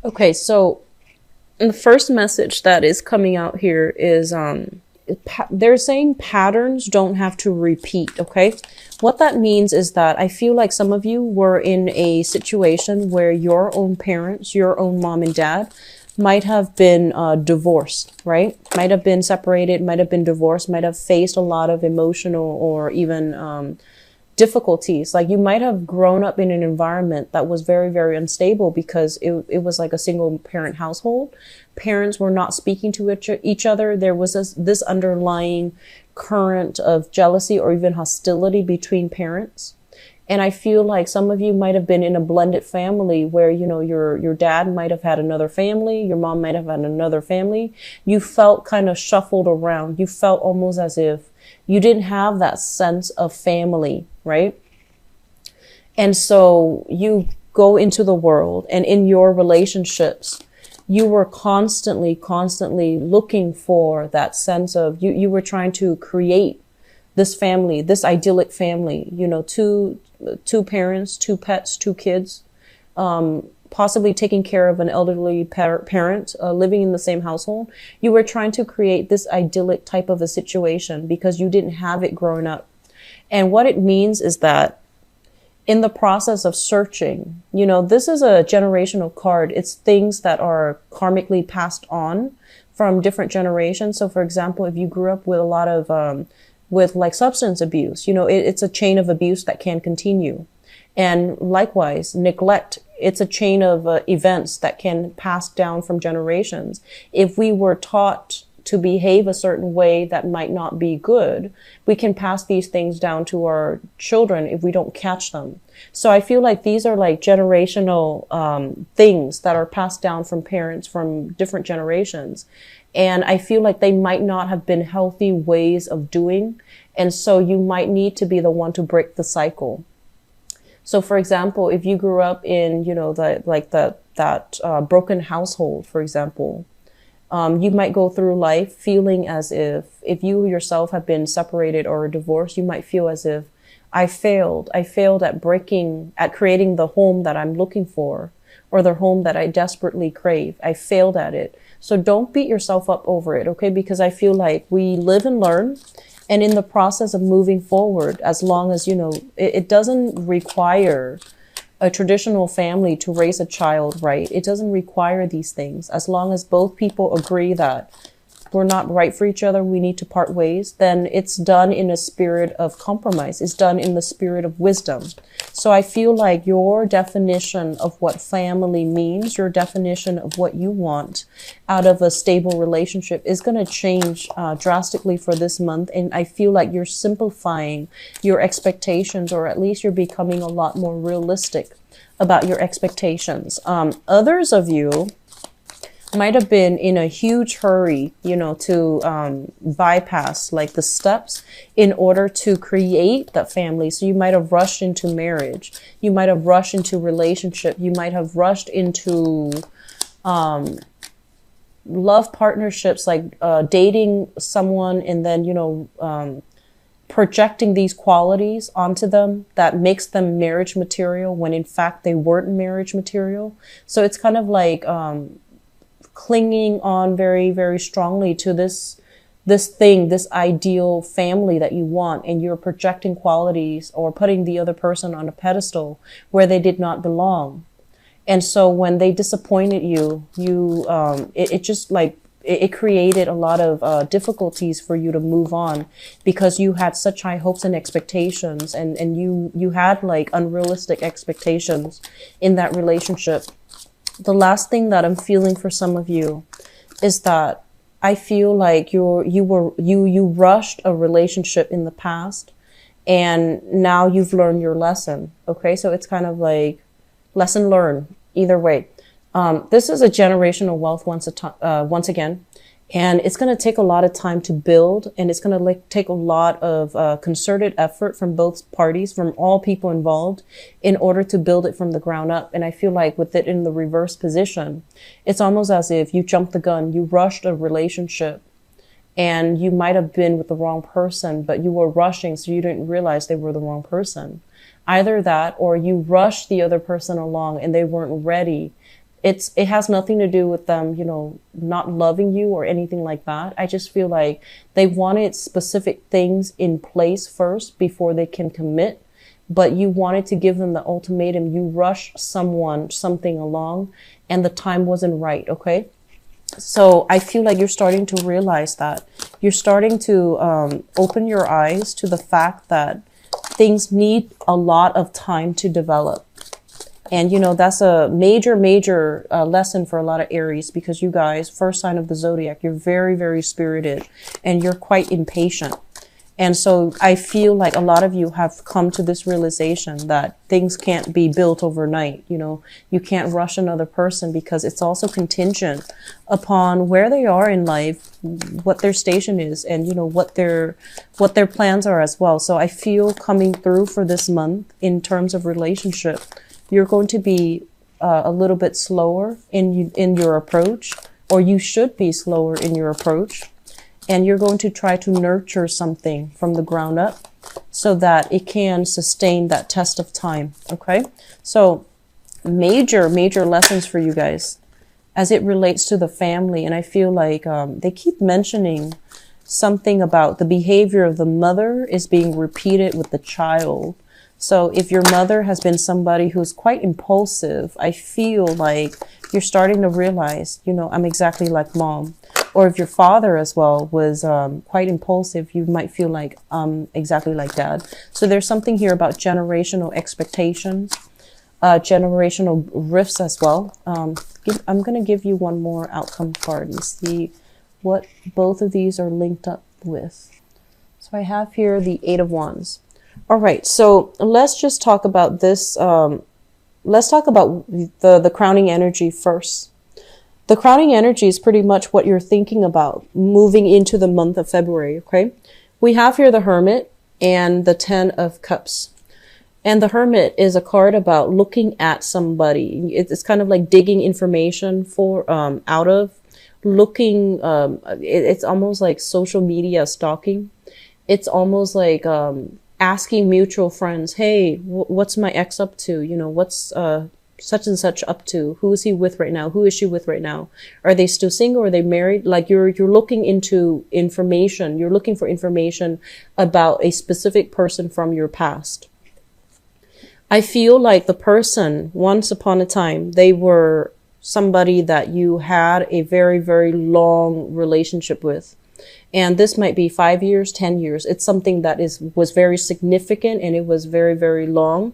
Okay, so the first message that is coming out here is they're saying patterns don't have to repeat. Okay, what that means is that I feel like some of you were in a situation where your own parents, your own mom and dad, might have been divorced, right? Might have been separated, might have been divorced, might have faced a lot of emotional or even difficulties. Like you might have grown up in an environment that was very, very unstable because it was like a single parent household. Parents were not speaking to each other. There was this underlying current of jealousy or even hostility between parents. And I feel like some of you might have been in a blended family where, you know, your dad might have had another family, your mom might have had another family. You felt kind of shuffled around. You felt almost as if you didn't have that sense of family, right? And so you go into the world, and in your relationships, you were constantly looking for that sense of you were trying to create this family, this idyllic family, you know, two parents, two pets, two kids, possibly taking care of an elderly parent, living in the same household. You were trying to create this idyllic type of a situation because you didn't have it growing up. And what it means is that in the process of searching, you know, this is a generational card. It's things that are karmically passed on from different generations. So for example, if you grew up with a lot of, with like substance abuse, you know, it's a chain of abuse that can continue. And likewise, neglect, it's a chain of events that can pass down from generations. If we were taught to behave a certain way that might not be good, we can pass these things down to our children if we don't catch them. So I feel like these are like generational things that are passed down from parents from different generations. And I feel like they might not have been healthy ways of doing. And so you might need to be the one to break the cycle. So for example, if you grew up in, you know, that broken household, for example, you might go through life feeling as if you yourself have been separated or divorced, you might feel as if I failed at creating the home that I'm looking for, or the home that I desperately crave. I failed at it. So don't beat yourself up over it, okay? Because I feel like we live and learn. And in the process of moving forward, as long as, you know, it doesn't require a traditional family to raise a child, right? It doesn't require these things. As long as both people agree that we're not right for each other, we need to part ways, then it's done in a spirit of compromise. It's done in the spirit of wisdom. So I feel like your definition of what family means, your definition of what you want out of a stable relationship is going to change drastically for this month. And I feel like you're simplifying your expectations, or at least you're becoming a lot more realistic about your expectations. Others of you might have been in a huge hurry, you know, to bypass like the steps in order to create that family. So you might have rushed into marriage. You might have rushed into relationship. You might have rushed into love partnerships, like dating someone and then, you know, projecting these qualities onto them that makes them marriage material when in fact they weren't marriage material. So it's kind of like clinging on very, very strongly to this ideal family that you want, and you're projecting qualities or putting the other person on a pedestal where they did not belong. And so when they disappointed you, it just like, it created a lot of difficulties for you to move on because you had such high hopes and expectations, and you had like unrealistic expectations in that relationship. The last thing that I'm feeling for some of you is that I feel like you rushed a relationship in the past, and now you've learned your lesson. Okay, so it's kind of like lesson learned either way. This is a generational wealth once again, and it's going to take a lot of time to build, and it's going to take a lot of concerted effort from both parties, from all people involved, in order to build it from the ground up. And I feel like with it in the reverse position, it's almost as if you jumped the gun, you rushed a relationship, and you might have been with the wrong person, but you were rushing, so you didn't realize they were the wrong person. Either that, or you rushed the other person along and they weren't ready it has nothing to do with them, you know, not loving you or anything like that. I just feel like they wanted specific things in place first before they can commit, but you wanted to give them the ultimatum. You rushed something along, and the time wasn't right, okay? So I feel like you're starting to realize that. You're starting to open your eyes to the fact that things need a lot of time to develop. And, you know, that's a major lesson for a lot of Aries, because you guys, first sign of the zodiac, you're very, very spirited and you're quite impatient. And so I feel like a lot of you have come to this realization that things can't be built overnight. You know, you can't rush another person, because it's also contingent upon where they are in life, what their station is, and, you know, what their plans are as well. So I feel coming through for this month in terms of relationship, you're going to be a little bit slower in your approach, or you should be slower in your approach. And you're going to try to nurture something from the ground up so that it can sustain that test of time. Okay. So major lessons for you guys as it relates to the family. And I feel like they keep mentioning something about the behavior of the mother is being repeated with the child. So if your mother has been somebody who's quite impulsive, I feel like you're starting to realize, you know, I'm exactly like mom. Or if your father as well was quite impulsive, you might feel like exactly like dad. So there's something here about generational expectations, generational rifts as well. I'm going to give you one more outcome card and see what both of these are linked up with. So I have here the Eight of Wands. All right, so let's just talk about this. Let's talk about the crowning energy first. The crowning energy is pretty much what you're thinking about moving into the month of February, okay? We have here the Hermit and the Ten of Cups. And the Hermit is a card about looking at somebody. It's kind of like digging information out of, looking, it's almost like social media stalking. It's almost like asking mutual friends, hey, what's my ex up to? You know, what's such and such up to? Who is he with right now? Who is she with right now? Are they still single? Are they married? Like you're looking into information. You're looking for information about a specific person from your past. I feel like the person, once upon a time, they were somebody that you had a very, very long relationship with. And this might be 5 years, 10 years. It's something that was very significant, and it was very, very long.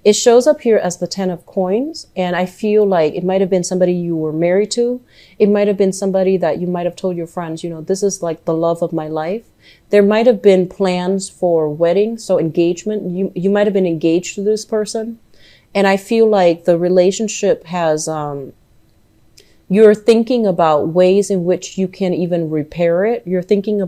It shows up here as the Ten of Coins, and I feel like it might have been somebody you were married to. It might have been somebody that you might have told your friends, you know, this is like the love of my life. There might have been plans for wedding, so engagement. You might have been engaged to this person. And I feel like the relationship has, you're thinking about ways in which you can even repair it. You're thinking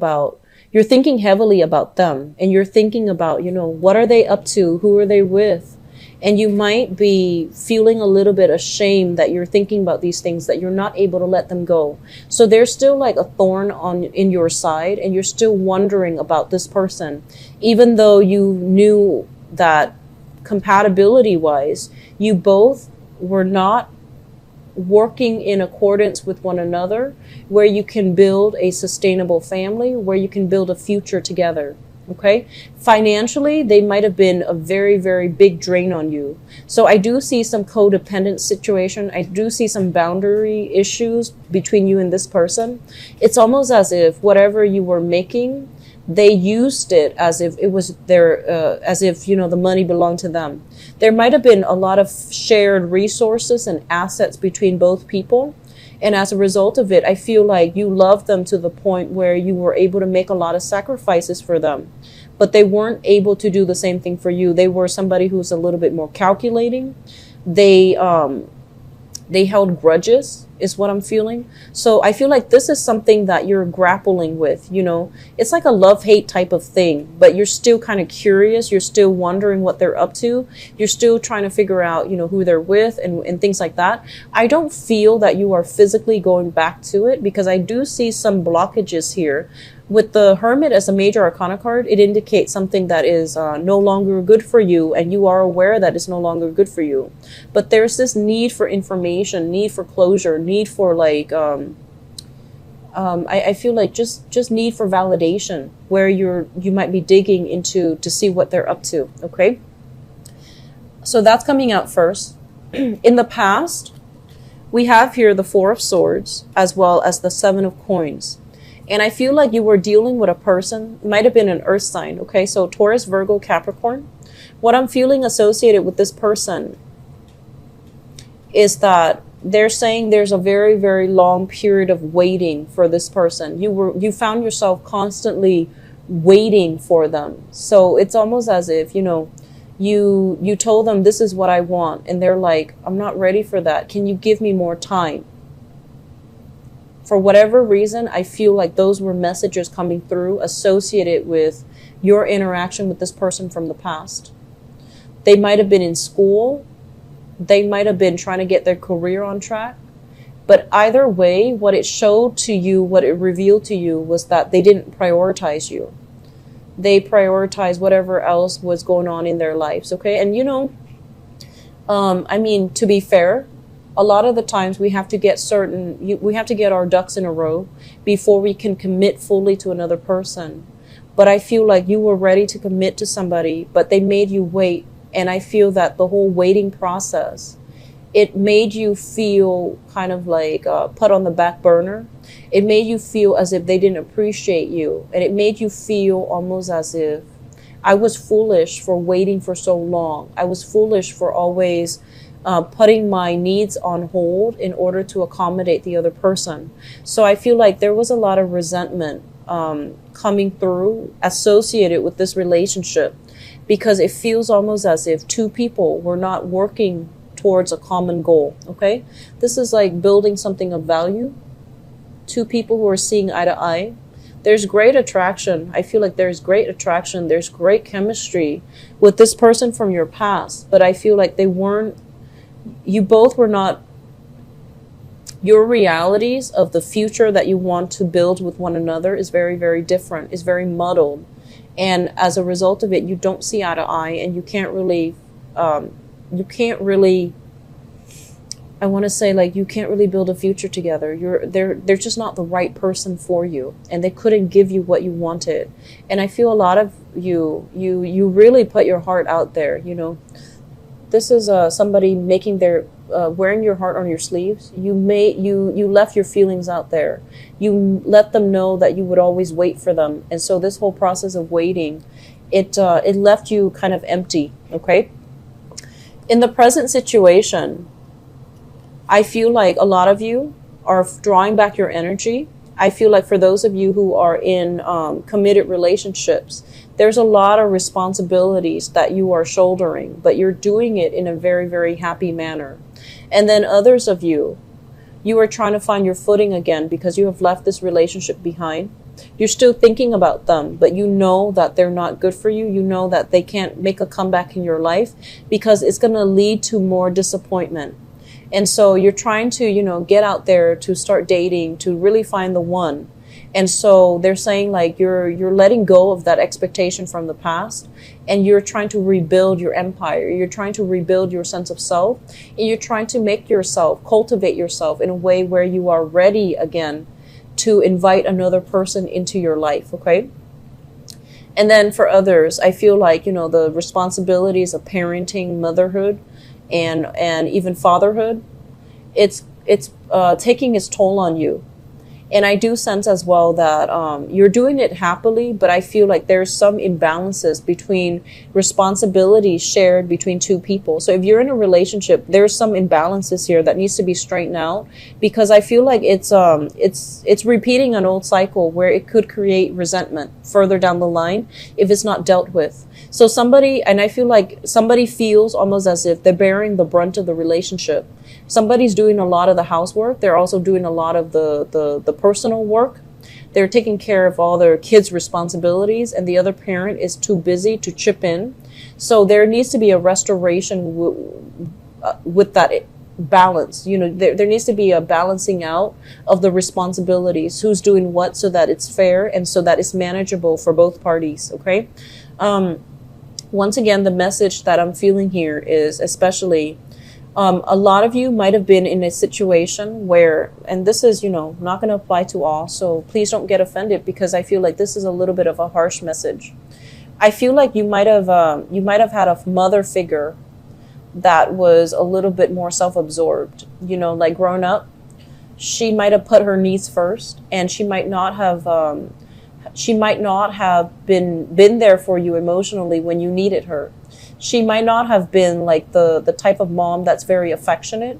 heavily about them, and you're thinking about, you know, what are they up to? Who are they with? And you might be feeling a little bit ashamed that you're thinking about these things, that you're not able to let them go. So there's still like a thorn in your side, and you're still wondering about this person, even though you knew that compatibility wise, you both were not working in accordance with one another, where you can build a sustainable family, where you can build a future together. Okay. Financially, they might have been a very, very big drain on you. So I do see some codependent situation. I do see some boundary issues between you and this person. It's almost as if whatever you were making, they used it as if it was as if, you know, the money belonged to them. There might have been a lot of shared resources and assets between both people. And as a result of it, I feel like you loved them to the point where you were able to make a lot of sacrifices for them. But they weren't able to do the same thing for you. They were somebody who's a little bit more calculating. They held grudges. is what I'm feeling. So I feel like this is something that you're grappling with, you know. It's like a love-hate type of thing, but you're still kind of curious. You're still wondering what they're up to. You're still trying to figure out, you know, who they're with and things like that. I don't feel that you are physically going back to it, because I do see some blockages here. With the Hermit as a major arcana card, it indicates something that is no longer good for you, and you are aware that it's no longer good for you. But there's this need for information, need for closure, need for like, I feel like just need for validation, where you might be digging into to see what they're up to, okay? So that's coming out first. In the past, we have here the Four of Swords, as well as the Seven of Coins. And I feel like you were dealing with a person, it might have been an earth sign, okay? So Taurus, Virgo, Capricorn. What I'm feeling associated with this person is that they're saying there's a very, very long period of waiting for this person. You found yourself constantly waiting for them. So it's almost as if, you know, you told them this is what I want, and they're like, I'm not ready for that. Can you give me more time? For whatever reason, I feel like those were messages coming through associated with your interaction with this person from the past. They might have been in school. They might have been trying to get their career on track. But either way, what it showed to you, what it revealed to you, was that they didn't prioritize you. They prioritized whatever else was going on in their lives, okay? And you know, I mean, to be fair, a lot of the times we have to get we have to get our ducks in a row before we can commit fully to another person. But I feel like you were ready to commit to somebody, but they made you wait. And I feel that the whole waiting process, it made you feel kind of like put on the back burner. It made you feel as if they didn't appreciate you. And it made you feel almost as if I was foolish for waiting for so long. I was foolish for always putting my needs on hold in order to accommodate the other person. So I feel like there was a lot of resentment coming through associated with this relationship, because it feels almost as if two people were not working towards a common goal, okay? This is like building something of value. Two people who are seeing eye to eye. There's great attraction. I feel like there's great attraction. There's great chemistry with this person from your past, but I feel like you both were not, your realities of the future that you want to build with one another is very, very different, is very muddled. And as a result of it, you don't see eye to eye, and you can't really, I want to say, like, you can't really build a future together. They're just not the right person for you, and they couldn't give you what you wanted. And I feel a lot of you really put your heart out there, you know. This is somebody making their wearing your heart on your sleeves. You left your feelings out there. You let them know that you would always wait for them. And so this whole process of waiting, it left you kind of empty, okay? In the present situation, I feel like a lot of you are drawing back your energy. I feel like for those of you who are in committed relationships, there's a lot of responsibilities that you are shouldering, but you're doing it in a very, very happy manner. And then others of you are trying to find your footing again because you have left this relationship behind. You're still thinking about them, but you know that they're not good for you. You know that they can't make a comeback in your life because it's going to lead to more disappointment. And so you're trying to, you know, get out there to start dating, to really find the one. And so they're saying like you're letting go of that expectation from the past, and you're trying to rebuild your empire. You're trying to rebuild your sense of self, and you're trying to make yourself, cultivate yourself in a way where you are ready again to invite another person into your life, okay? And then for others, I feel like, you know, the responsibilities of parenting, motherhood, and even fatherhood, it's taking its toll on you. And I do sense as well that you're doing it happily, but I feel like there's some imbalances between responsibilities shared between two people. So if you're in a relationship, there's some imbalances here that needs to be straightened out, because I feel like it's repeating an old cycle where it could create resentment further down the line if it's not dealt with. So somebody, and I feel like somebody feels almost as if they're bearing the brunt of the relationship, Somebody's doing a lot of the housework. They're also doing a lot of the personal work. They're taking care of all their kids' responsibilities, and the other parent is too busy to chip in. So there needs to be a restoration with that balance. You know, there needs to be a balancing out of the responsibilities, who's doing what, so that it's fair and so that it's manageable for both parties. Okay. Once again, the message that I'm feeling here is, especially a lot of you might have been in a situation where, and this is, you know, not going to apply to all, so please don't get offended, because I feel like this is a little bit of a harsh message. I feel like you might have had a mother figure that was a little bit more self-absorbed. You know, like growing up, she might have put her needs first, and she might not have been there for you emotionally when you needed her. She might not have been like the type of mom that's very affectionate.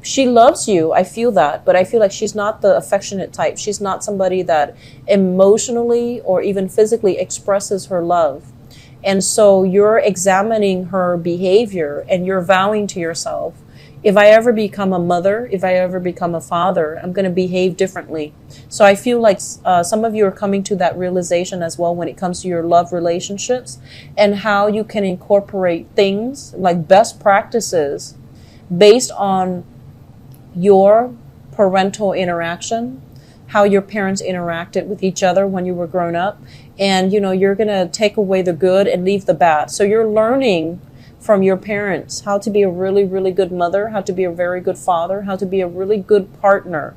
She loves you, I feel that, but I feel like she's not the affectionate type. She's not somebody that emotionally or even physically expresses her love. And so you're examining her behavior and you're vowing to yourself, if I ever become a mother, if I ever become a father, I'm going to behave differently. So I feel like some of you are coming to that realization as well when it comes to your love relationships, and how you can incorporate things like best practices based on your parental interaction, how your parents interacted with each other when you were growing up. And, you know, you're going to take away the good and leave the bad. So you're learning from your parents how to be a really, really good mother, how to be a very good father, how to be a really good partner.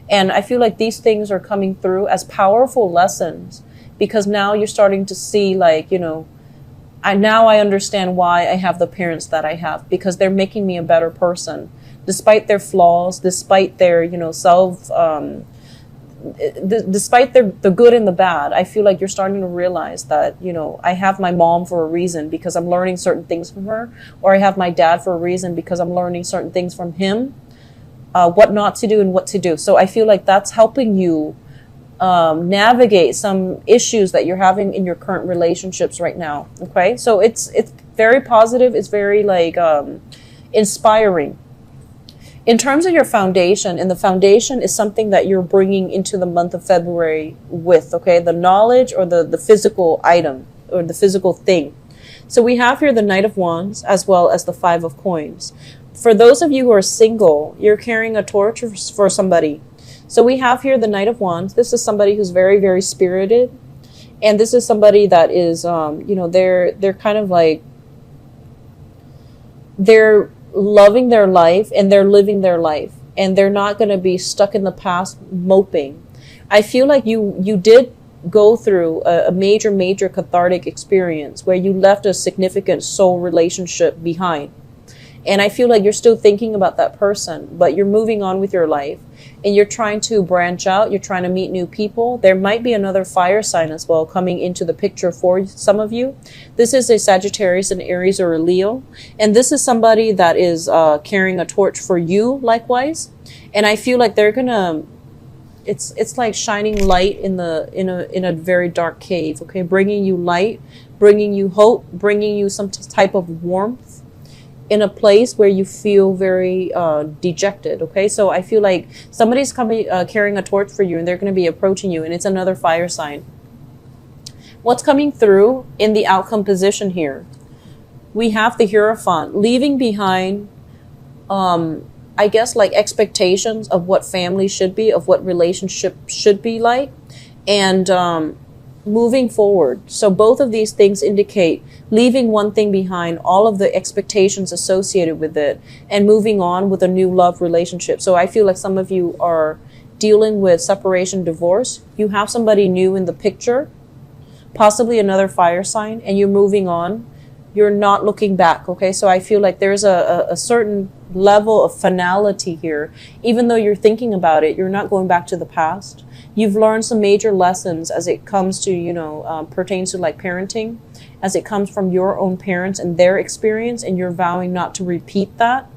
And I feel like these things are coming through as powerful lessons, because now you're starting to see, like, you know, I understand why I have the parents that I have, because they're making me a better person, despite their flaws, despite their, you know, despite the good and the bad. I feel like you're starting to realize that, you know, I have my mom for a reason, because I'm learning certain things from her, or I have my dad for a reason, because I'm learning certain things from him, what not to do and what to do. So I feel like that's helping you navigate some issues that you're having in your current relationships right now. Okay, so it's very positive. It's very like inspiring. In terms of your foundation, and the foundation is something that you're bringing into the month of February with, okay, the knowledge or the physical item or the physical thing. So we have here the Knight of Wands as well as the Five of Coins. For those of you who are single, you're carrying a torch for somebody. So we have here the Knight of Wands. This is somebody who's very, very spirited. And this is somebody that is, you know, they're kind of like, they're loving their life and they're living their life, and they're not going to be stuck in the past moping. I feel like you did go through a major cathartic experience where you left a significant soul relationship behind. And I feel like you're still thinking about that person, but you're moving on with your life and you're trying to branch out. You're trying to meet new people. There might be another fire sign as well coming into the picture for some of you. This is a Sagittarius, an Aries, or a Leo. And this is somebody that is carrying a torch for you likewise. And I feel like they're going to, it's like shining light in a very dark cave, okay? Bringing you light, bringing you hope, bringing you some type of warmth in a place where you feel very dejected, okay? So I feel like somebody's coming, carrying a torch for you, and they're going to be approaching you, and it's another fire sign. What's coming through in the outcome position here? We have the Hierophant, leaving behind, I guess, like expectations of what family should be, of what relationship should be like, and moving forward. So both of these things indicate leaving one thing behind, all of the expectations associated with it, and moving on with a new love relationship. So I feel like some of you are dealing with separation, divorce. You have somebody new in the picture, possibly another fire sign, and you're moving on. You're not looking back, okay? So I feel like there's a certain level of finality here. Even though you're thinking about it, you're not going back to the past. You've learned some major lessons as it comes to, you know, pertains to like parenting, as it comes from your own parents and their experience, and you're vowing not to repeat that.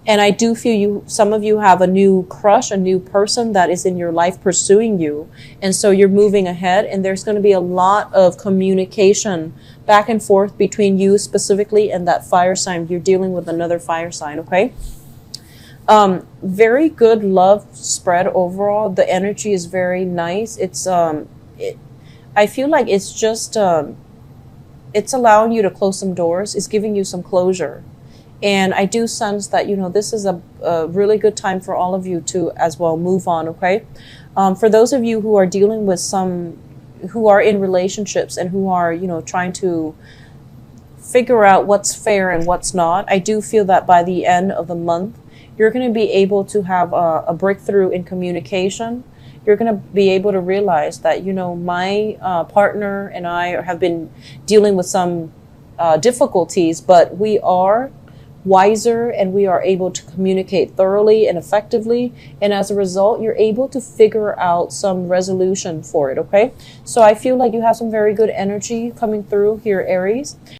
And I do feel some of you have a new crush, a new person that is in your life pursuing you. And so you're moving ahead, and there's going to be a lot of communication back and forth between you specifically and that fire sign. You're dealing with another fire sign, okay? Very good love spread overall. The energy is very nice. I feel like it's just it's allowing you to close some doors. It's giving you some closure. And I do sense that, you know, this is a really good time for all of you to as well move on, okay? For those of you who are dealing with who are in relationships and who are, you know, trying to figure out what's fair and what's not, I do feel that by the end of the month, you're going to be able to have a breakthrough in communication. You're going to be able to realize that, you know, my partner and I have been dealing with some difficulties, but we are wiser and we are able to communicate thoroughly and effectively. And as a result, you're able to figure out some resolution for it, okay? So I feel like you have some very good energy coming through here, Aries.